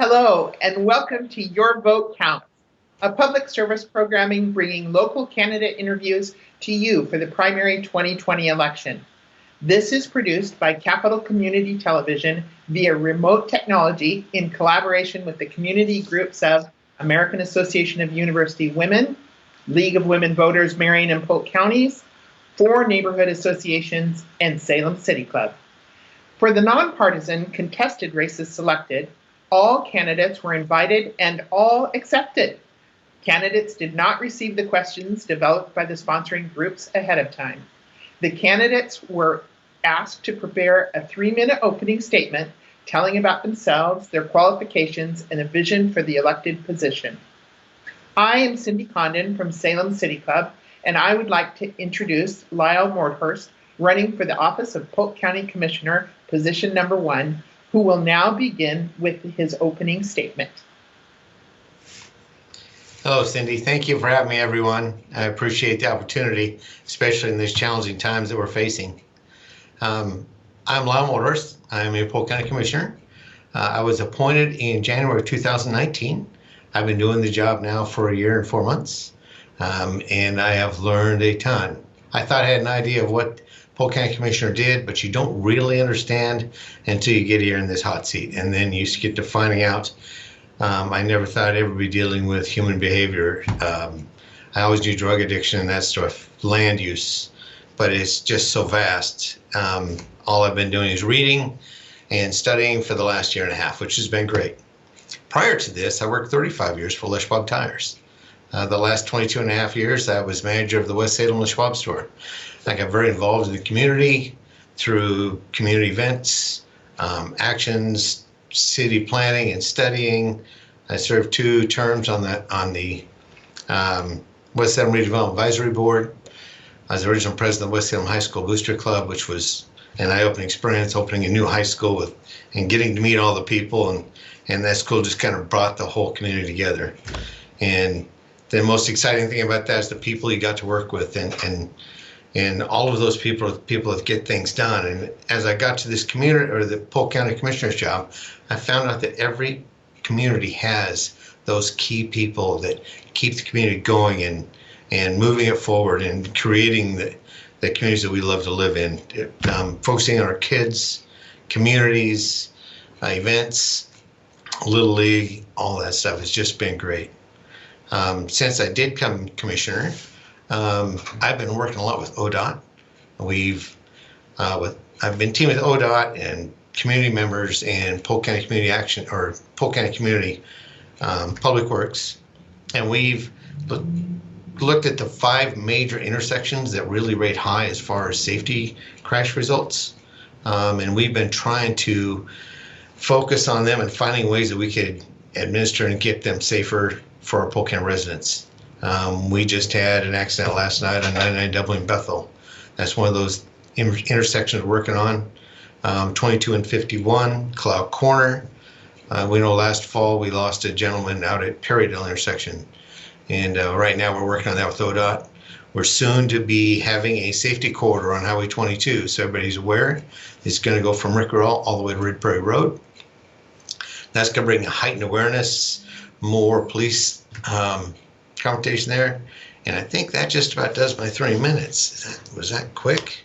Hello, and welcome to Your Vote Counts, a public service programming bringing local candidate interviews to you for the primary 2020 election. This is produced by Capital Community Television via remote technology in collaboration with the community groups of American Association of University Women, League of Women Voters Marion and Polk Counties, 4 neighborhood associations, and Salem City Club. For the nonpartisan contested races selected, all candidates were invited and all accepted. Candidates did not receive the questions developed by the sponsoring groups ahead of time. The candidates were asked to prepare a 3-minute opening statement telling about themselves, their qualifications, and a vision for the elected position. I am Cindy Condon from Salem City Club, and I would like to introduce Lyle Mordhorst, running for the office of Polk County Commissioner, position number 1, who will now begin with his opening statement. Hello, Cindy. Thank you for having me, everyone. I appreciate the opportunity, especially in these challenging times that we're facing. I'm Lyle Mordhorst. I'm a Polk County Commissioner. I was appointed in January of 2019. I've been doing the job now for a year and 4 months, and I have learned a ton. I thought I had an idea of what Polk County Commissioner did, but you don't really understand until you get here in this hot seat, and then you get to finding out. I never thought I'd ever be dealing with human behavior. I always knew drug addiction and that stuff, land use, but it's just so vast. All I've been doing is reading and studying for the last year and a half, which has been great. Prior to this, I worked 35 years for Les Schwab Tires. The last 22 and a half years, I was manager of the West Salem Les Schwab store. I got very involved in the community through community events, actions, city planning and studying. I served 2 terms on the West Salem Redevelopment Advisory Board. I was the original president of West Salem High School Booster Club, which was an eye-opening experience, opening a new high school and getting to meet all the people, and that school just kind of brought the whole community together. And the most exciting thing about that is the people you got to work with, and all of those people are the people that get things done. And as I got to this community, or the Polk County Commissioner's job, I found out that every community has those key people that keep the community going and moving it forward and creating the communities that we love to live in. Focusing on our kids, communities, events, Little League, all that stuff has just been great. Since I did come commissioner, I've been working a lot with ODOT. I've been teaming with ODOT and community members and Polk County Community Action, or Polk County Community Public Works, and we've looked at the 5 major intersections that really rate high as far as safety crash results, and we've been trying to focus on them and finding ways that we could administer and get them safer for our Polk County residents. We just had an accident last night on 99 in Bethel. That's one of those intersections we're working on. 22 and 51, Cloud Corner. We know last fall we lost a gentleman out at Perrydale intersection. And right now we're working on that with ODOT. We're soon to be having a safety corridor on Highway 22, so everybody's aware. It's going to go from Rickrell all the way to Red Prairie Road. That's going to bring a heightened awareness, more police confrontation there. And I think that just about does my 3 minutes. Was that quick?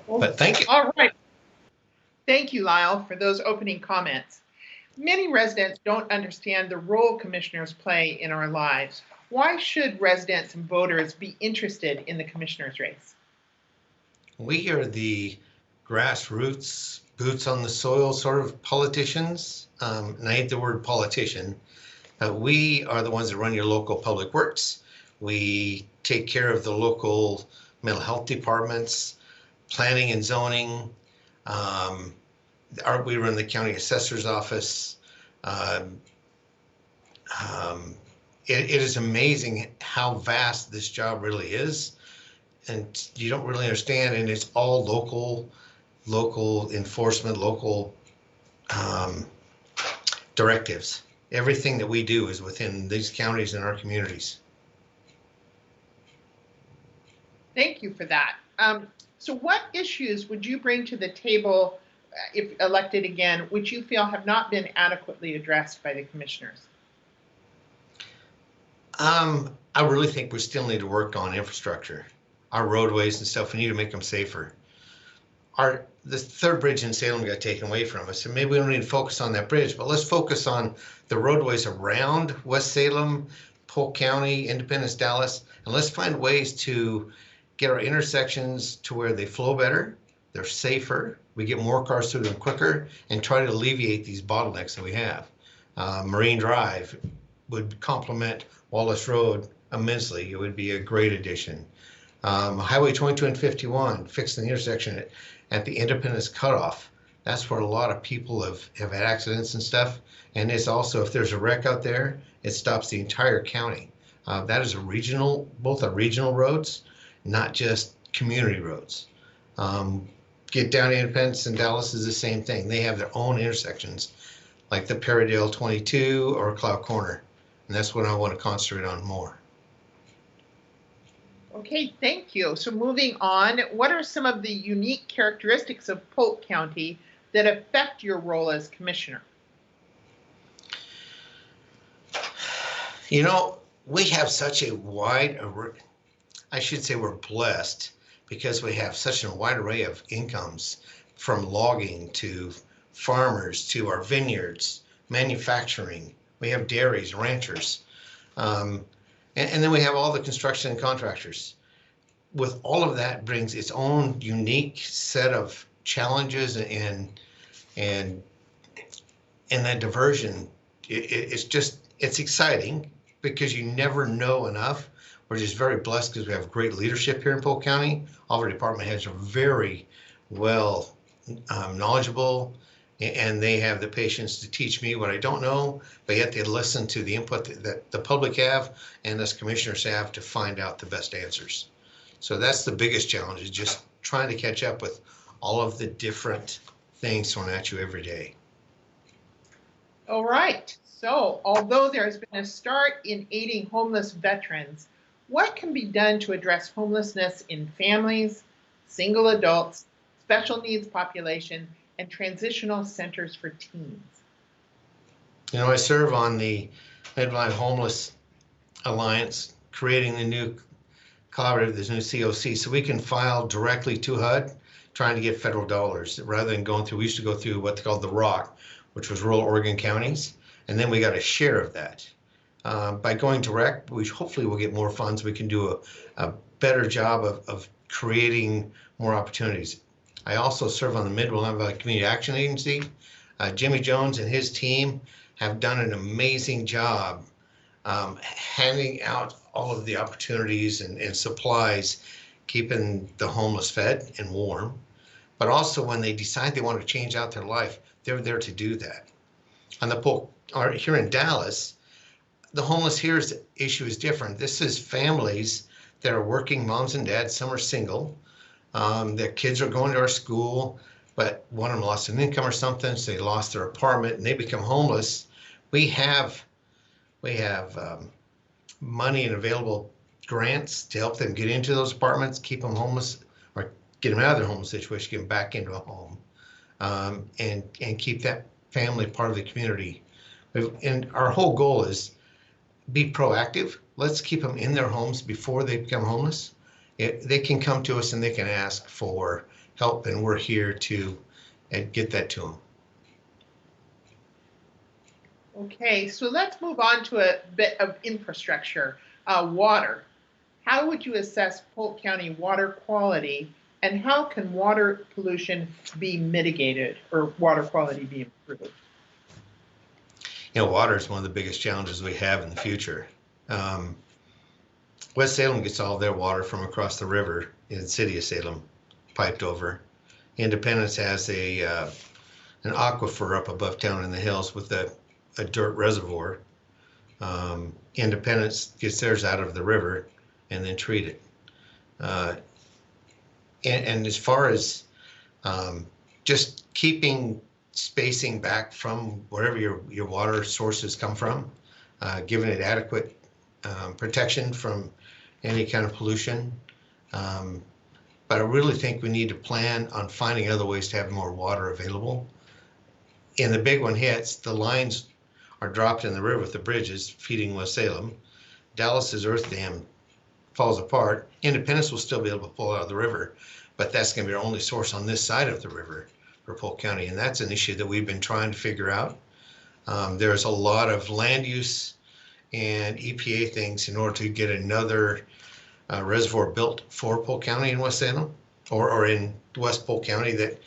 But thank you. All right. Thank you, Lyle, for those opening comments. Many residents don't understand the role commissioners play in our lives. Why should residents and voters be interested in the commissioner's race? We are the grassroots, boots on the soil sort of politicians. And I hate the word politician. We are the ones that run your local public works. We take care of the local mental health departments, planning and zoning. We run the county assessor's office. It is amazing how vast this job really is, and you don't really understand. And it's all local enforcement, local directives. Everything that we do is within these counties and our communities. Thank you for that. So what issues would you bring to the table if elected again, which you feel have not been adequately addressed by the commissioners? I really think we still need to work on infrastructure, our roadways and stuff. We need to make them safer. The third bridge in Salem got taken away from us, and maybe we don't need to focus on that bridge, but let's focus on the roadways around West Salem, Polk County, Independence, Dallas, and let's find ways to get our intersections to where they flow better, they're safer, we get more cars through them quicker, and try to alleviate these bottlenecks that we have. Marine Drive would complement Wallace Road immensely. It would be a great addition. Highway 22 and 51, fixing the intersection at the Independence cutoff. That's where a lot of people have had accidents and stuff. And it's also, if there's a wreck out there, it stops the entire county. That is both are regional roads, not just community roads. Get down to Independence and Dallas is the same thing. They have their own intersections, like the Paradale 22 or Cloud Corner. And that's what I want to concentrate on more. Okay, thank you. So moving on, what are some of the unique characteristics of Polk County that affect your role as commissioner? You know, we have such a wide, I should say we're blessed because we have such a wide array of incomes, from logging to farmers to our vineyards, manufacturing. We have dairies, ranchers. And then we have all the construction and contractors. With all of that brings its own unique set of challenges and that diversion. It's exciting because you never know enough. We're just very blessed because we have great leadership here in Polk County. All our department heads are very well knowledgeable, and they have the patience to teach me what I don't know, but yet they listen to the input that the public have and us commissioners have to find out the best answers. So that's the biggest challenge, is just trying to catch up with all of the different things thrown at you every day. All right. So although there has been a start in aiding homeless veterans, what can be done to address homelessness in families, single adults, special needs population, and transitional centers for teens? You know, I serve on the Midline Homeless Alliance, creating the new collaborative, this new COC, so we can file directly to HUD, trying to get federal dollars rather than going through. We used to go through what they called the ROC, which was rural Oregon counties, and then we got a share of that. By going direct, we hopefully will get more funds. We can do a better job of creating more opportunities. I also serve on the Mid-Willamette Valley Community Action Agency. Jimmy Jones and his team have done an amazing job handing out all of the opportunities and supplies, keeping the homeless fed and warm. But also when they decide they want to change out their life, they're there to do that. On the Polk, or here in Dallas, the homeless issue is different. This is families that are working, moms and dads, some are single. Their kids are going to our school, but one of them lost an income or something, so they lost their apartment and they become homeless. We have money and available grants to help them get into those apartments, keep them homeless, or get them out of their homeless situation, get them back into a home, and keep that family part of the community. And our whole goal is be proactive. Let's keep them in their homes before they become homeless. They can come to us and they can ask for help, and we're here to get that to them. Okay, so let's move on to a bit of infrastructure. Water. How would you assess Polk County water quality, and how can water pollution be mitigated or water quality be improved? You know, water is one of the biggest challenges we have in the future. West Salem gets all their water from across the river in the city of Salem, piped over. Independence has an aquifer up above town in the hills with a dirt reservoir. Independence gets theirs out of the river and then treat it. And as far as just keeping spacing back from wherever your water sources come from, giving it adequate protection from any kind of pollution, but I really think we need to plan on finding other ways to have more water available. And the big one hits, the lines are dropped in the river with the bridges feeding West Salem. Dallas's earth dam falls apart. Independence will still be able to pull out of the river, but that's going to be our only source on this side of the river for Polk County. And that's an issue that we've been trying to figure out. There's a lot of land use and EPA things in order to get another reservoir built for Polk County in West Salem or in West Polk County that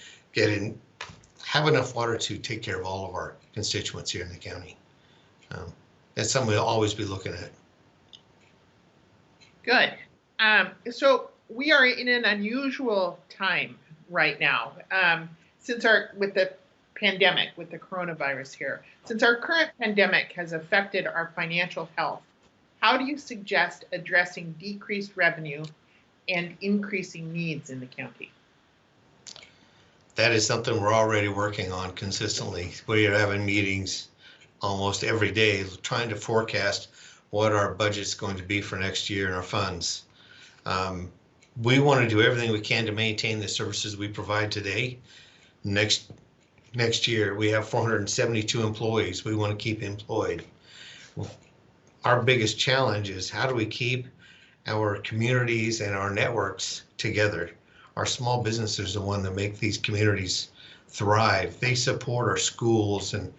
have enough water to take care of all of our constituents here in the county. That's something we'll always be looking at. Good. So we are in an unusual time right now with the pandemic, with the coronavirus here. Since our current pandemic has affected our financial health, how do you suggest addressing decreased revenue and increasing needs in the county? That is something we're already working on consistently. We are having meetings almost every day trying to forecast what our budget's going to be for next year and our funds. We want to do everything we can to maintain the services we provide today. Next year, we have 472 employees we want to keep employed. Our biggest challenge is how do we keep our communities and our networks together? Our small businesses are the one that make these communities thrive. They support our schools and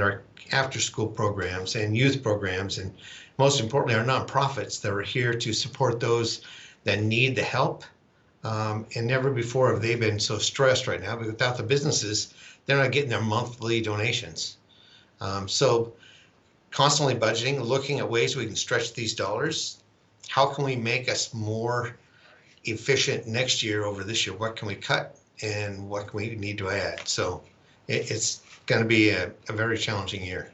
our after-school programs and youth programs, and most importantly, our nonprofits that are here to support those that need the help. And never before have they been so stressed right now, but without the businesses, they're not getting their monthly donations. So constantly budgeting, looking at ways we can stretch these dollars. How can we make us more efficient next year over this year? What can we cut and what can we need to add? So it's going to be a very challenging year.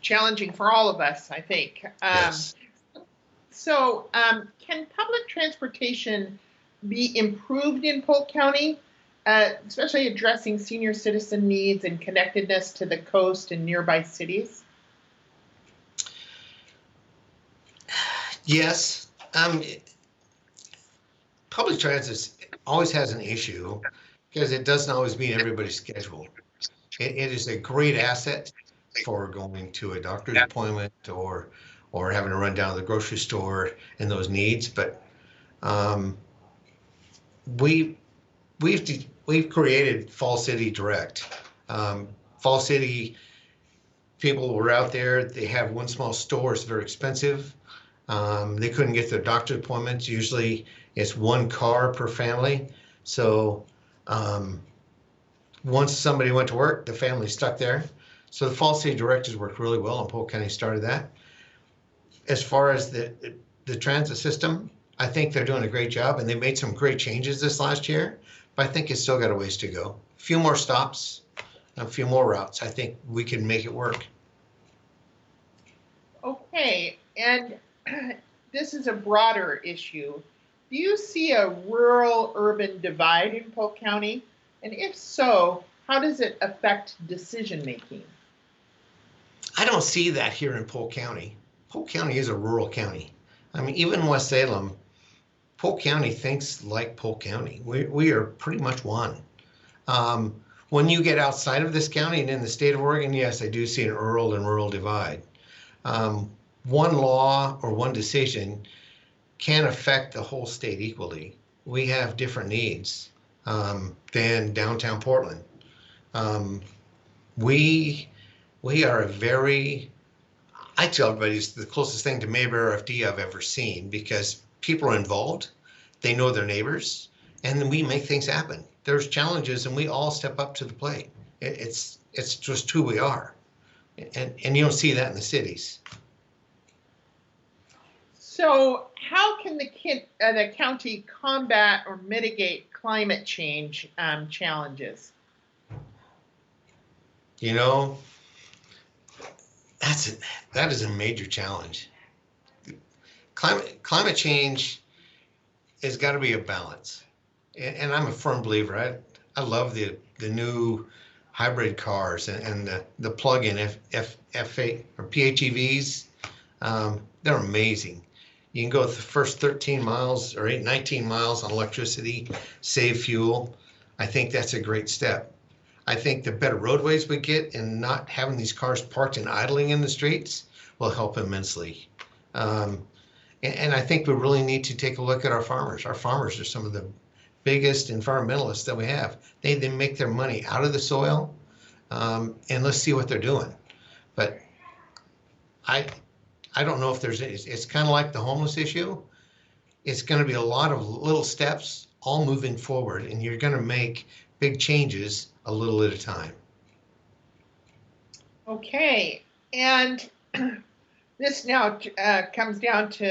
Challenging for all of us, I think. Yes. So can public transportation be improved in Polk County, especially addressing senior citizen needs and connectedness to the coast and nearby cities? Yes. Public transit always has an issue because it doesn't always meet everybody's schedule. It is a great asset for going to a doctor's appointment or having to run down to the grocery store and those needs. But we've created Fall City Direct. Fall City people were out there. They have one small store. It's very expensive. They couldn't get their doctor's appointments. Usually it's one car per family. So once somebody went to work, the family stuck there. So the Fall City Direct has worked really well, and Polk County started that. As far as the transit system, I think they're doing a great job, and they made some great changes this last year, but I think it's still got a ways to go. A few more stops, a few more routes. I think we can make it work. Okay, and this is a broader issue. Do you see a rural-urban divide in Polk County? And if so, how does it affect decision-making? I don't see that here in Polk County. Polk County is a rural county. I mean, even in West Salem, Polk County thinks like Polk County. We are pretty much one. When you get outside of this county and in the state of Oregon, yes, I do see an urban and rural divide. One law or one decision can affect the whole state equally. We have different needs than downtown Portland. We are a very, I tell everybody it's the closest thing to Mayberry RFD I've ever seen because people are involved, they know their neighbors, and then we make things happen. There's challenges and we all step up to the plate. It's just who we are. And you don't see that in the cities. So how can the county combat or mitigate climate change challenges? You know, that is a major challenge. Climate change has got to be a balance. And I'm a firm believer. I love the new hybrid cars and the plug-in F8 or PHEVs. They're amazing. You can go the first 13 miles or 19 miles on electricity, save fuel. I think that's a great step. I think the better roadways we get and not having these cars parked and idling in the streets will help immensely. And I think we really need to take a look at our farmers. Our farmers are some of the biggest environmentalists that we have. They make their money out of the soil, and let's see what they're doing. But I don't know if there's any, it's kind of like the homeless issue. It's going to be a lot of little steps all moving forward, and you're going to make big changes a little at a time. Okay, and this now comes down to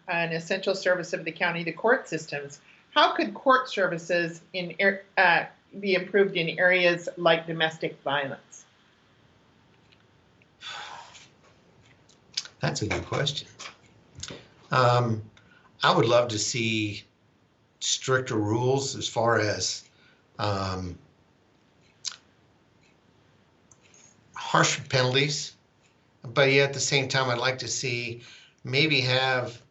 an essential service of the county, the court systems. How could court services be improved in areas like domestic violence? That's a good question. I would love to see stricter rules as far as harsh penalties, but yet at the same time, I'd like to see maybe have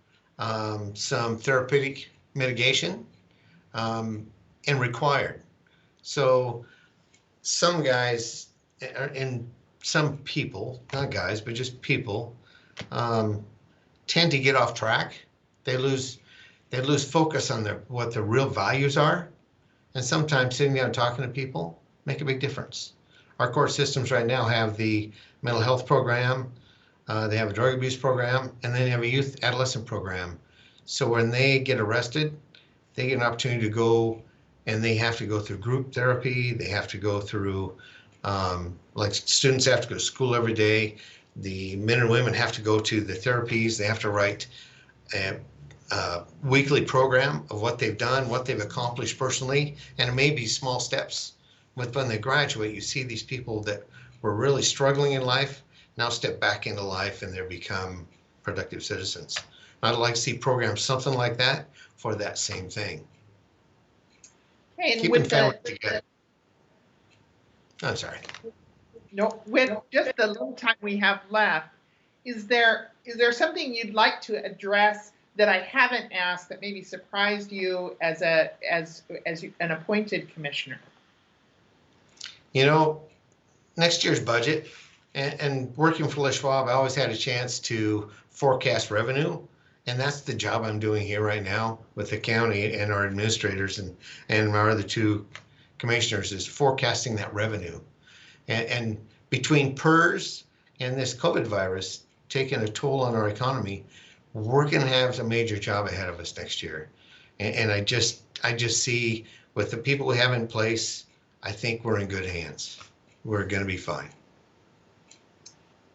some therapeutic mitigation and required. So some guys and some people, not guys, but just people, tend to get off track. They lose focus on what the real values are, and sometimes sitting down and talking to people make a big difference. Our court systems right now have the mental health program, they have a drug abuse program, and then they have a youth adolescent program. So when they get arrested, they get an opportunity to go, and they have to go through group therapy. They have to go through, like students have to go to school every day. The men and women have to go to the therapies. They have to write a weekly program of what they've done, what they've accomplished personally, and it may be small steps. But when they graduate, you see these people that were really struggling in life now step back into life and they become productive citizens. I'd like to see programs something like that for that same thing. Okay, and Keeping families together. I'm sorry. No, with just the little time we have left, is there something you'd like to address that I haven't asked that maybe surprised you as an appointed commissioner? You know, next year's budget, and working for Les Schwab, I always had a chance to forecast revenue, and that's the job I'm doing here right now with the county and our administrators and our other two commissioners is forecasting that revenue. And between PERS and this COVID virus taking a toll on our economy, we're going to have a major job ahead of us next year. And I just see with the people we have in place, I think we're in good hands. We're going to be fine.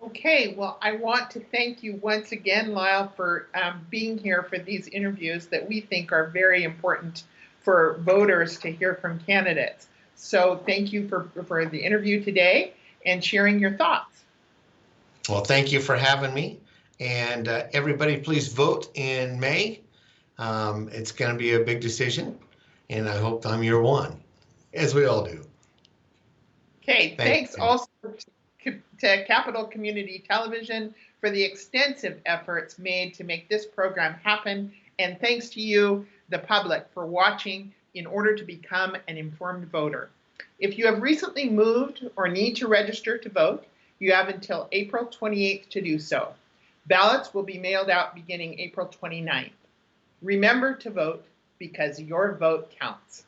Okay, well, I want to thank you once again, Lyle, for being here for these interviews that we think are very important for voters to hear from candidates. So thank you for the interview today and sharing your thoughts. Well, thank you for having me. And everybody, please vote in May. It's going to be a big decision, and I hope I'm your one, as we all do. Okay, thanks also to Capital Community Television for the extensive efforts made to make this program happen. And thanks to you, the public, for watching in order to become an informed voter. If you have recently moved or need to register to vote, you have until April 28th to do so. Ballots will be mailed out beginning April 29th. Remember to vote because your vote counts.